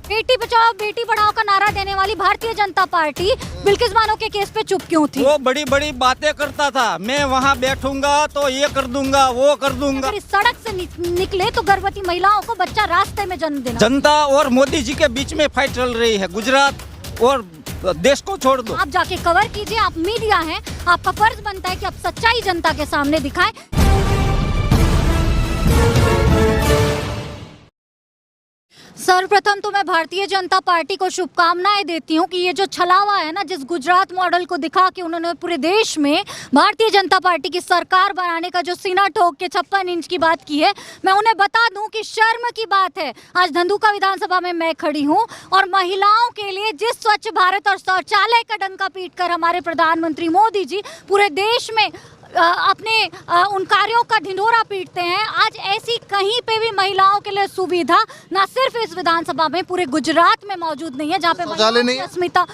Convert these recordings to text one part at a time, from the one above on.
बेटी बचाओ बेटी पढ़ाओ का नारा देने वाली भारतीय जनता पार्टी बिल्किस बानो के केस पे चुप क्यों थी? वो बड़ी बड़ी बातें करता था, मैं वहाँ बैठूंगा तो ये कर दूंगा वो कर दूंगा। अगर इस सड़क से निकले तो गर्भवती महिलाओं को बच्चा रास्ते में जन्म देना। जनता और मोदी जी के बीच में फाइट चल रही है, गुजरात और देश को छोड़ दो। आप जाके कवर कीजिए, आप मीडिया हैं, आपका फर्ज बनता है कि आप सच्चाई जनता के सामने दिखाएं। सर्वप्रथम तो मैं भारतीय जनता पार्टी को शुभकामनाएं देती हूं कि ये जो छलावा है ना, जिस गुजरात मॉडल को दिखा के उन्होंने पूरे देश में भारतीय जनता पार्टी की सरकार बनाने का जो सीना ठोक के 56 इंच की बात की है, मैं उन्हें बता दूं कि शर्म की बात है। आज धंधुका विधानसभा में मैं खड़ी हूं और महिलाओं के लिए जिस स्वच्छ भारत और शौचालय का डंका पीटकर हमारे प्रधानमंत्री मोदी जी पूरे देश में अपने उन कार्यों का ढिंढोरा पीटते हैं, आज ऐसी कहीं पे भी महिलाओं के लिए सुविधा ना सिर्फ इस विधानसभा में पूरे गुजरात में मौजूद नहीं है, जहाँ पे शौचालय नहीं है। अस्मिता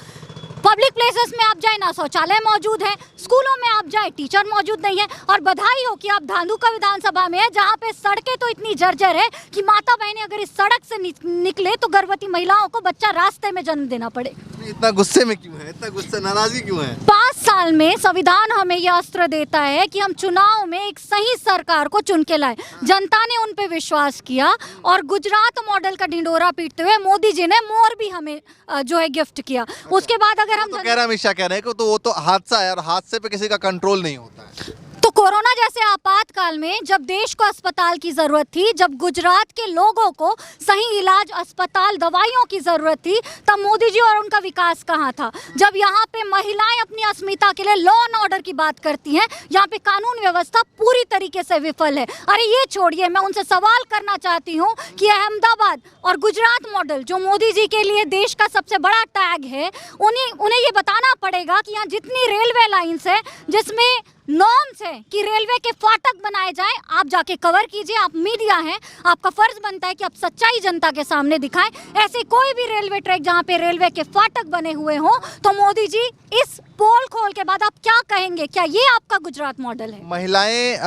पब्लिक प्लेसेस में आप जाए ना शौचालय मौजूद है, स्कूलों में आप जाए टीचर मौजूद नहीं है। और बधाई हो कि आप धांधुका विधानसभा में है, जहाँ पे सड़कें तो इतनी जर्जर है कि माता बहनें अगर इस सड़क से निकले तो गर्भवती महिलाओं को बच्चा रास्ते में जन्म देना पड़े। इतना गुस्से में क्यों है, इतना गुस्सा नाराजगी क्यों है? 5 साल में संविधान हमें यह अस्त्र देता है कि हम चुनाव में एक सही सरकार को चुन के लाए। जनता ने उन पे विश्वास किया और गुजरात मॉडल का ढिंडोरा पीटते हुए मोदी जी ने मोर भी हमें जो है गिफ्ट किया। उसके बाद अगर हम तो कह रहा है, अमित शाह कह रहे हैं कि तो वो तो हादसा है और हादसे पे किसी का कंट्रोल नहीं होता है। तो कोरोना जैसे आपातकाल में जब देश को अस्पताल की जरूरत थी, जब गुजरात के लोगों को सही इलाज, अस्पताल, दवाइयों की जरूरत थी, तब मोदी जी और उनका विकास कहाँ था? जब यहाँ पे महिलाएं अपनी अस्मिता के लिए लॉ एंड ऑर्डर की बात करती हैं, यहाँ पे कानून व्यवस्था पूरी तरीके से विफल है। अरे ये छोड़िए, मैं उनसे सवाल करना चाहती हूँ कि अहमदाबाद और गुजरात मॉडल जो मोदी जी के लिए देश का सबसे बड़ा टैग है, उन्हें ये बताना पड़ेगा कि यहाँ जितनी रेलवे लाइन्स है जिसमें नॉर्म्स है कि रेलवे के फाटक बनाए जाएं, आप जाके कवर कीजिए, आप मीडिया हैं, आपका फर्ज बनता है कि आप सच्चाई जनता के सामने दिखाएं। ऐसे कोई भी रेलवे ट्रैक जहां पे रेलवे के फाटक बने हुए हों, तो मोदी जी इस पोल खोल के बाद आप क्या कहेंगे? क्या ये आपका गुजरात मॉडल है? महिलाएं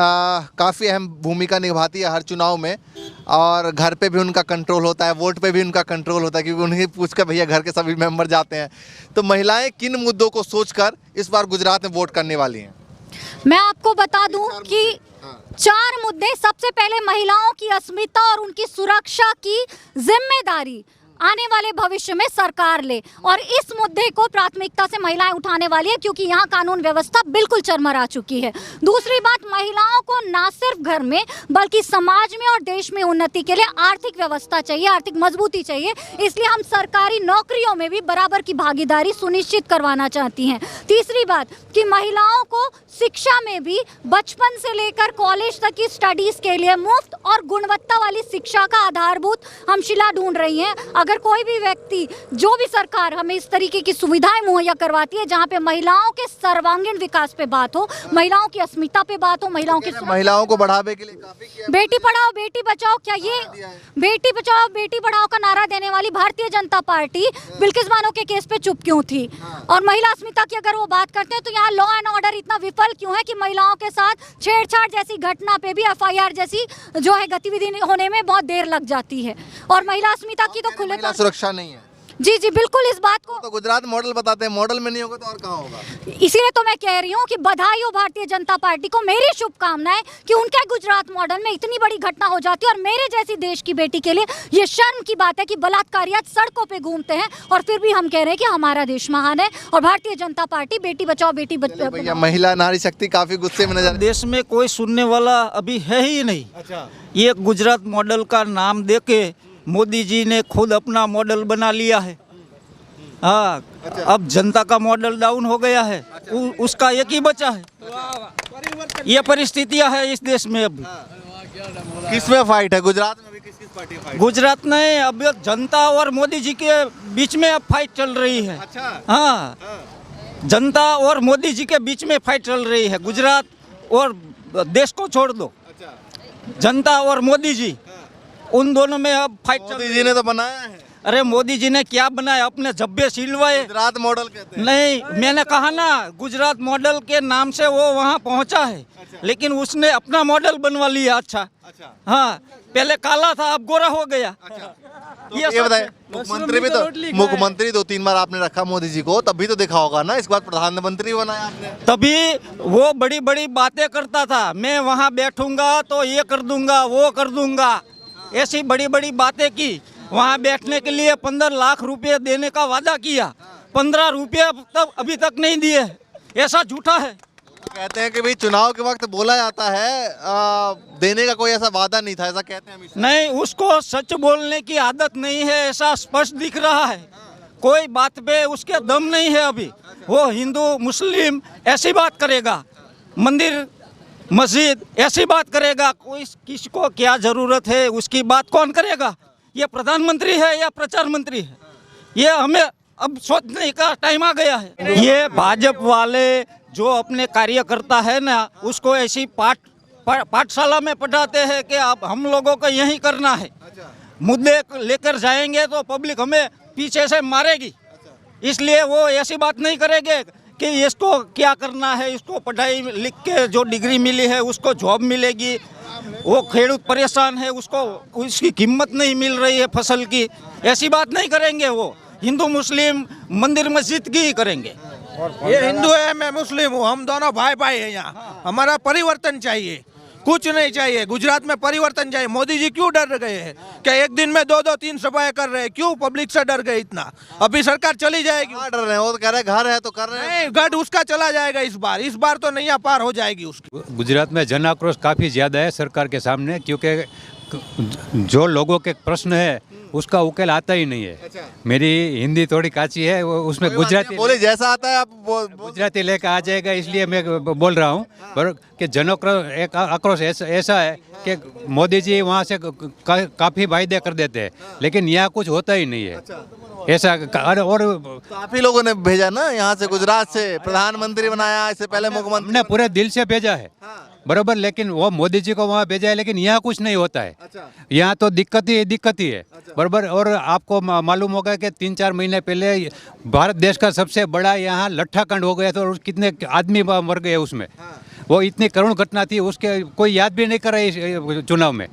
काफ़ी अहम भूमिका निभाती है हर चुनाव में, और घर पे भी उनका कंट्रोल होता है, वोट पे भी उनका कंट्रोल होता है, क्योंकि उन्हें पूछकर भैया घर के सभी मेंबर जाते हैं। तो महिलाएं किन मुद्दों को सोचकर इस बार गुजरात में वोट करने वाली हैं? मैं आपको बता दूं कि 4 मुद्दे। सबसे पहले महिलाओं की अस्मिता और उनकी सुरक्षा की जिम्मेदारी आने वाले भविष्य में सरकार ले, और इस मुद्दे को प्राथमिकता से महिलाएं उठाने वाली है, क्योंकि यहाँ कानून व्यवस्था बिल्कुल चरमरा चुकी है। दूसरी बात, महिलाओं को ना सिर्फ घर में बल्कि समाज में और देश में उन्नति के लिए आर्थिक व्यवस्था चाहिए, आर्थिक मजबूती चाहिए। इसलिए हम सरकारी नौकरियों में भी बराबर की भागीदारी सुनिश्चित करवाना चाहती हैं। तीसरी बात कि महिलाओं को शिक्षा में भी बचपन से लेकर कॉलेज तक की स्टडीज के लिए मुफ्त और गुणवत्ता वाली शिक्षा का आधारभूत हम शिला ढूंढ रही हैं। अगर कोई भी व्यक्ति, जो भी सरकार हमें इस तरीके की सुविधाएं मुहैया करवाती है जहां पे महिलाओं के सर्वांगीण विकास पे बात हो, महिलाओं की अस्मिता पे बात हो, महिलाओं को बढ़ावे के लिए काफी किया। बेटी पढ़ाओ बेटी बचाओ, क्या ये बेटी बचाओ बेटी पढ़ाओ का नारा देने वाली भारतीय जनता पार्टी बिल्किस बानो के केस पे चुप क्यों थी? और महिला अस्मिता की अगर वो बात करते हैं तो यहाँ लॉ एंड ऑर्डर इतना विफल क्यों है कि महिलाओं के साथ छेड़छाड़ जैसी घटना पे भी FIR जैसी जो है गतिविधि होने में बहुत देर लग जाती है? और महिला अस्मिता की तो खुले सुरक्षा नहीं है। जी जी बिल्कुल, इस बात को तो गुजरात मॉडल बताते हैं, मॉडल में नहीं होगा तो और कहाँ होगा? इसीलिए तो मैं कह रही हूँ कि बधाई हो भारतीय जनता पार्टी को, मेरी शुभकामनाएं कि उनके गुजरात मॉडल में इतनी बड़ी घटना हो जाती है। और मेरे जैसी देश की बेटी के लिए ये शर्म की बात है कि बलात्कारी आज सड़कों पे घूमते हैं और फिर भी हम कह रहे हैं कि हमारा देश महान है और भारतीय जनता पार्टी बेटी बचाओ बेटी भैया महिला नारी शक्ति काफी गुस्से में नजर। देश में कोई सुनने वाला अभी है ही नहीं। अच्छा, ये गुजरात मॉडल का नाम देके मोदी जी ने खुद अपना मॉडल बना लिया है। हाँ, अब जनता का मॉडल डाउन हो गया है, उसका एक ही बचा है। ये परिस्थितियां है इस देश में। अब किसमें फाइट है गुजरात में? भी किस पार्टी फाइट? गुजरात में अब जनता और मोदी जी के बीच में अब फाइट चल रही है। अच्छा, हाँ, जनता और मोदी जी के बीच में फाइट चल रही है। गुजरात और देश को छोड़ दो, जनता और मोदी जी, उन दोनों में अब फाइट चल रही है। मोदी जी ने तो बनाया है। अरे मोदी जी ने क्या बनाया, अपने जब्बे सिलवाए। गुजरात मॉडल कहते हैं। नहीं, मैंने कहा ना, गुजरात मॉडल के नाम से वो वहाँ पहुँचा है, लेकिन उसने अपना मॉडल बनवा लिया। अच्छा, हाँ, पहले काला था, अब गोरा हो गया। तो ये बताए, मुख्यमंत्री 2-3 बार आपने रखा मोदी जी को, तब भी तो देखा होगा ना, इस बार प्रधानमंत्री बनाया आपने। तभी वो बड़ी बड़ी बातें करता था, मैं वहाँ बैठूंगा तो ये कर दूंगा, वो कर दूंगा, ऐसी बड़ी बड़ी बातें की। वहाँ बैठने के लिए 15 लाख रुपए देने का वादा किया, 15 रुपये तब अभी तक नहीं दिए, ऐसा झूठा है। कहते हैं कि भाई चुनाव के वक्त बोला जाता है देने का कोई ऐसा वादा नहीं था, ऐसा कहते हैं हमेशा। नहीं, उसको सच बोलने की आदत नहीं है, ऐसा स्पष्ट दिख रहा है। कोई बात पे उसके दम नहीं है अभी। वो हिंदू मुस्लिम ऐसी बात करेगा, मंदिर मस्जिद ऐसी बात करेगा, कोई किसको क्या जरूरत है उसकी बात कौन करेगा? ये प्रधानमंत्री है या प्रचार मंत्री है? ये हमें अब सोचने का टाइम आ गया है। ये भाजपा वाले जो अपने कार्यकर्ता है ना, उसको ऐसी पाठशाला में पढ़ाते हैं कि अब हम लोगों को यही करना है। मुद्दे लेकर जाएंगे तो पब्लिक हमें पीछे से मारेगी, इसलिए वो ऐसी बात नहीं करेंगे कि इसको क्या करना है, इसको पढ़ाई लिख के जो डिग्री मिली है उसको जॉब मिलेगी। वो खेडूत परेशान है, उसको उसकी कीमत नहीं मिल रही है फसल की, ऐसी बात नहीं करेंगे। वो हिंदू मुस्लिम मंदिर मस्जिद की ही करेंगे। ये हिंदू है, मैं मुस्लिम हूँ, हम दोनों भाई भाई हैं यहाँ। हमारा परिवर्तन चाहिए, कुछ नहीं चाहिए। गुजरात में परिवर्तन चाहिए। मोदी जी क्यों डर गए हैं? क्या एक दिन में 2-3 सभाएं कर रहे हैं? क्यों पब्लिक से डर गए इतना? अभी सरकार चली जाएगी। डर रहे हैं, वो तो कह रहे हैं घर है तो कर रहे हैं। नहीं, गढ़ उसका चला जाएगा इस बार तो नैया पार हो जाएगी उसकी। गुजरात में जन आक्रोश काफ़ी ज़्यादा है सरकार के सामने, क्योंकि जो लोगों के प्रश्न है उसका उकेल आता ही नहीं है। मेरी हिंदी थोड़ी काची है, उसमें गुजराती बोले जैसा आता है आप गुजराती लेकर आ जाएगा, इसलिए मैं बोल रहा हूँ। पर कि जन एक आक्रोश ऐसा है कि मोदी जी वहाँ से काफ़ी वायदे कर देते हैं, लेकिन यहाँ कुछ होता ही नहीं है ऐसा। और काफी लोगों ने भेजा ना यहाँ से, गुजरात से प्रधानमंत्री बनाया, इससे पहले मुख्यमंत्री। हमने पूरे दिल से भेजा है, बरोबर, लेकिन वो मोदी जी को वहाँ भेजा है, लेकिन यहाँ कुछ नहीं होता है। यहाँ तो दिक्कत ही है, बरोबर। और आपको मालूम होगा कि 3-4 महीने पहले भारत देश का सबसे बड़ा यहाँ लट्ठाकांड हो गया था, और कितने आदमी मर गए उसमें। वो इतनी करुण घटना थी, उसके कोई याद भी नहीं कर रहा है चुनाव में,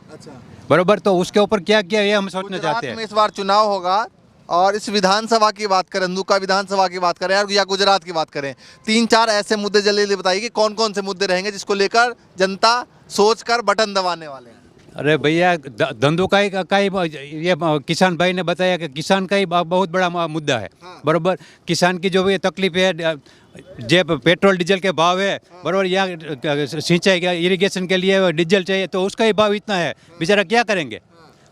बरोबर। तो उसके ऊपर क्या किया ये हम सोचना चाहते हैं। इस बार चुनाव होगा, और इस विधानसभा की बात करें, धंधुका विधानसभा की बात करें या गुजरात की बात करें, 3-4 ऐसे मुद्दे जल्दी बताइए कि कौन कौन से मुद्दे रहेंगे जिसको लेकर जनता सोचकर बटन दबाने वाले हैं। अरे भैया, धंधुका ही ये किसान भाई ने बताया कि किसान का ही बहुत बड़ा मुद्दा है, बरोबर। किसान की जो भी तकलीफ है, जो पेट्रोल डीजल के भाव है, बरोबर, यहाँ सिंचाई का इरिगेशन के लिए डीजल चाहिए, तो उसका ही भाव इतना है, बेचारा क्या करेंगे,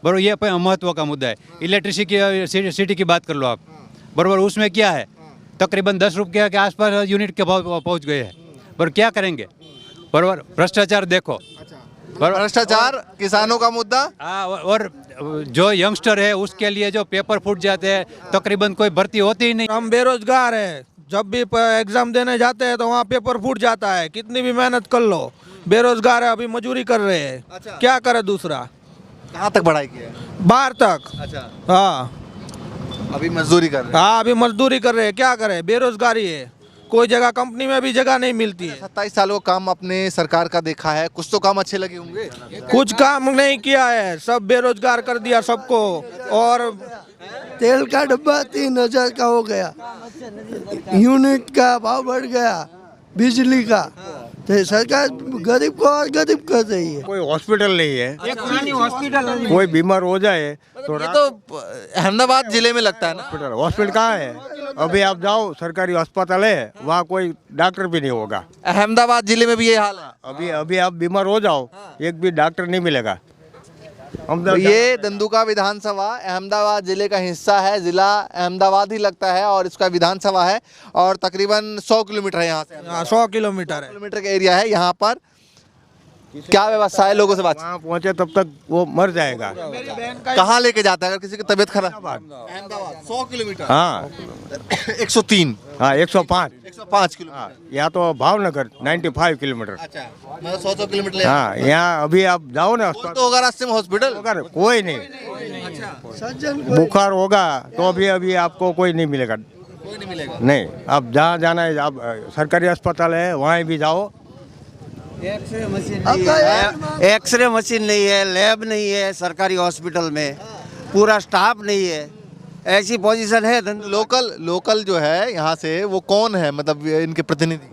बरोबर। ये महत्व का मुद्दा है। इलेक्ट्रिसिटी की बात कर लो आप, बरोबर, उसमें क्या है, तकरीबन 10 रुपये के आसपास यूनिट के भाव पहुँच गए हैं, बरोबर। क्या करेंगे, बरोबर। भ्रष्टाचार देखो, भ्रष्टाचार, किसानों का मुद्दा। और जो यंगस्टर है उसके लिए जो पेपर फूट जाते हैं, तकरीबन कोई भर्ती होती ही नहीं। हम बेरोजगार हैं, जब भी एग्जाम देने जाते हैं तो वहाँ पेपर फूट जाता है। कितनी भी मेहनत कर लो, बेरोजगार है, अभी मजदूरी कर रहे हैं। क्या करे दूसरा? कहाँ तक पढ़ाई की है? 12 तक। हाँ, अभी मजदूरी कर रहे हैं। हाँ, अभी मजदूरी कर रहे हैं। क्या करे, बेरोजगारी है, कोई जगह कंपनी में भी जगह नहीं मिलती है। 27 सालों का काम अपने सरकार का देखा है, कुछ तो काम अच्छे लगे होंगे। कुछ काम नहीं किया है, सब बेरोजगार कर दिया सबको। और तेल का डब्बा 3000 का हो गया, यूनिट का भाव बढ़ गया, बिजली का, तो सरकार गरीब को और गरीब कर रही है। कोई हॉस्पिटल नहीं है, कोई बीमार हो जाए तो ये तो अहमदाबाद जिले में लगता है ना। हॉस्पिटल कहाँ है? अभी आप जाओ, सरकारी अस्पताल है, वहाँ कोई डॉक्टर भी नहीं होगा। अहमदाबाद जिले में भी ये हाल है। अभी आप बीमार हो जाओ, एक भी डॉक्टर नहीं मिलेगा। तो ये धंधुका विधानसभा अहमदाबाद जिले का हिस्सा है, जिला अहमदाबाद ही लगता है और इसका विधानसभा है, और तकरीबन 100 किलोमीटर है यहाँ से। 100 किलोमीटर है, किलोमीटर का एरिया है। यहाँ पर क्या व्यवस्था है, लोगों से बात? वहाँ पहुँचे तब तक वो मर जाएगा। कहाँ लेके जाता है अगर किसी की तबीयत खराब? अहमदाबाद 100 किलोमीटर। हाँ 103। हाँ 105 किलोमीटर। यहाँ तो भावनगर 95 किलोमीटर। अच्छा, मतलब 100 किलोमीटर। हाँ, यहाँ अभी आप जाओ ना, तो होगा रास्ते में हॉस्पिटल? कोई नहीं। सज्जन बुखार होगा तो अभी आपको कोई नहीं मिलेगा। कोई नहीं मिलेगा। नहीं, अब जहाँ जाना है, आप सरकारी अस्पताल है वहाँ भी जाओ। एक्सरे मशीन नहीं है, लैब नहीं है सरकारी हॉस्पिटल में, पूरा स्टाफ नहीं है, ऐसी पोजीशन है। लोकल जो है यहाँ से वो कौन है, मतलब इनके प्रतिनिधि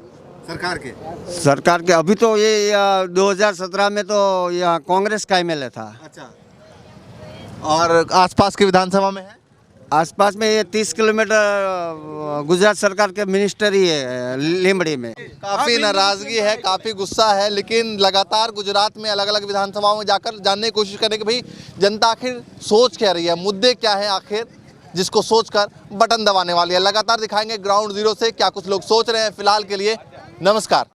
सरकार के? अभी तो ये 2017 में तो यहाँ कांग्रेस का एमएलए था। अच्छा। और आसपास के विधानसभा में है? आसपास में ये 30 किलोमीटर गुजरात सरकार के मिनिस्टर ही है लीमड़ी में। काफी नाराजगी है, काफी गुस्सा है, लेकिन लगातार गुजरात में अलग अलग विधानसभाओं में जाकर जानने की कोशिश करें कि भाई जनता आखिर सोच क्या रही है, मुद्दे क्या है आखिर, जिसको सोचकर बटन दबाने वाली है। लगातार दिखाएंगे ग्राउंड जीरो से क्या कुछ लोग सोच रहे हैं। फिलहाल के लिए नमस्कार।